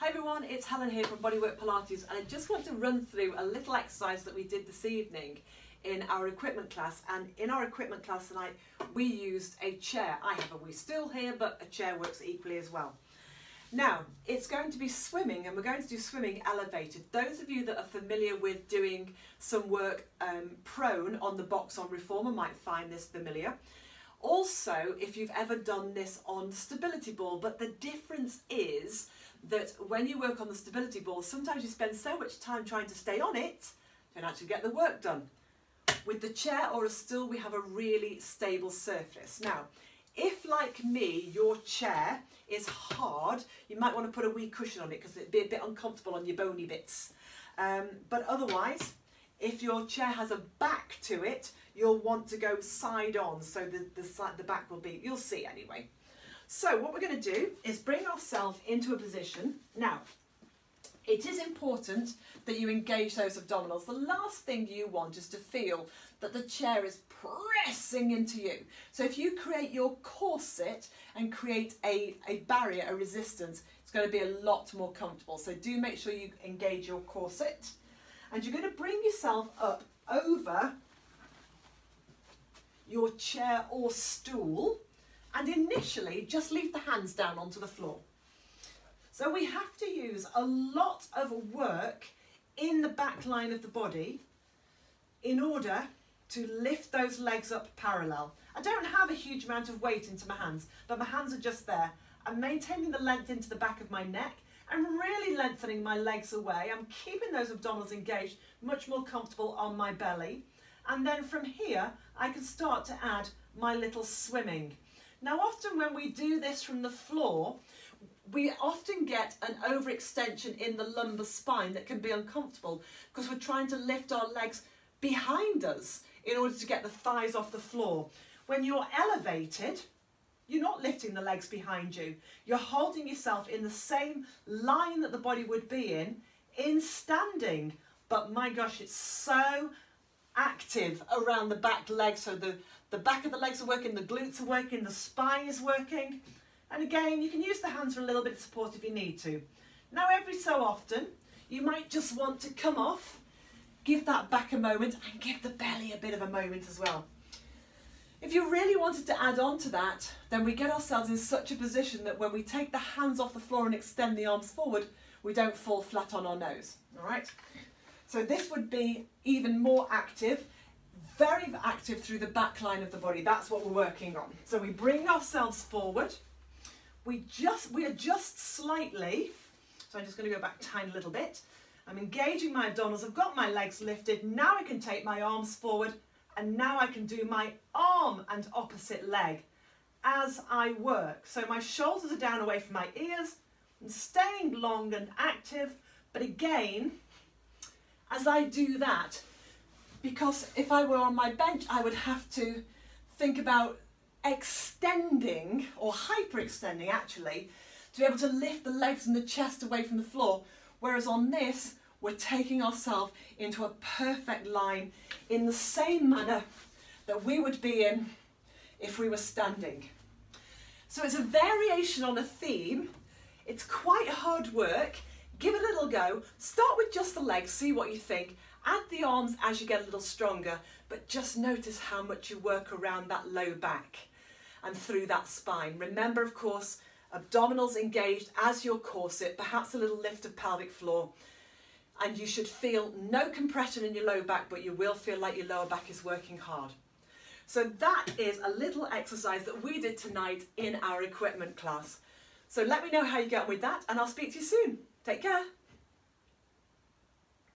Hi everyone, it's Helen here from Bodywork-Pilates, and I just want to run through a little exercise that we did this evening in our equipment class. And in our equipment class tonight we used a chair. I have a wee stool here, but a chair works equally as well. Now it's going to be swimming, and we're going to do swimming elevated. Those of you that are familiar with doing some work prone on the box on reformer might find this familiar. Also, if you've ever done this on the stability ball, but the difference is that when you work on the stability ball, sometimes you spend so much time trying to stay on it, you don't actually get the work done. With the chair or a stool, we have a really stable surface. Now, if like me, your chair is hard, you might want to put a wee cushion on it because it'd be a bit uncomfortable on your bony bits. But otherwise, if your chair has a back to it, you'll want to go side on, so the back will be, you'll see anyway. So what we're going to do is bring ourselves into a position. Now, it is important that you engage those abdominals. The last thing you want is to feel that the chair is pressing into you. So if you create your corset and create a barrier, a resistance, it's going to be a lot more comfortable. So do make sure you engage your corset. And you're going to bring yourself up over your chair or stool, and initially just leave the hands down onto the floor. So we have to use a lot of work in the back line of the body in order to lift those legs up parallel. I don't have a huge amount of weight into my hands, but my hands are just there. I'm maintaining the length into the back of my neck. I'm really lengthening my legs away. I'm keeping those abdominals engaged, much more comfortable on my belly. And then from here, I can start to add my little swimming. Now, often when we do this from the floor, we often get an overextension in the lumbar spine that can be uncomfortable because we're trying to lift our legs behind us in order to get the thighs off the floor. When you're elevated, you're not lifting the legs behind you. You're holding yourself in the same line that the body would be in standing. But my gosh, it's so active around the back legs. So the back of the legs are working, the glutes are working, the spine is working. And again, you can use the hands for a little bit of support if you need to. Now, every so often, you might just want to come off, give that back a moment, and give the belly a bit of a moment as well. If you really wanted to add on to that, then we get ourselves in such a position that when we take the hands off the floor and extend the arms forward, we don't fall flat on our nose, all right? So this would be even more active, very active through the back line of the body. That's what we're working on. So we bring ourselves forward, we adjust slightly. So I'm just going to go back a tiny little bit. I'm engaging my abdominals, I've got my legs lifted. Now I can take my arms forward, and now I can do my arm and opposite leg as I work. So my shoulders are down away from my ears and staying long and active. But again, as I do that, because if I were on my bench, I would have to think about extending, or hyperextending actually, to be able to lift the legs and the chest away from the floor. Whereas on this, we're taking ourselves into a perfect line in the same manner that we would be in if we were standing. So it's a variation on a theme. It's quite hard work. Give it a little go. Start with just the legs, see what you think. Add the arms as you get a little stronger, but just notice how much you work around that low back and through that spine. Remember, of course, abdominals engaged as your corset, perhaps a little lift of pelvic floor, and you should feel no compression in your low back, but you will feel like your lower back is working hard. So that is a little exercise that we did tonight in our equipment class. So let me know how you get on with that, and I'll speak to you soon. Take care.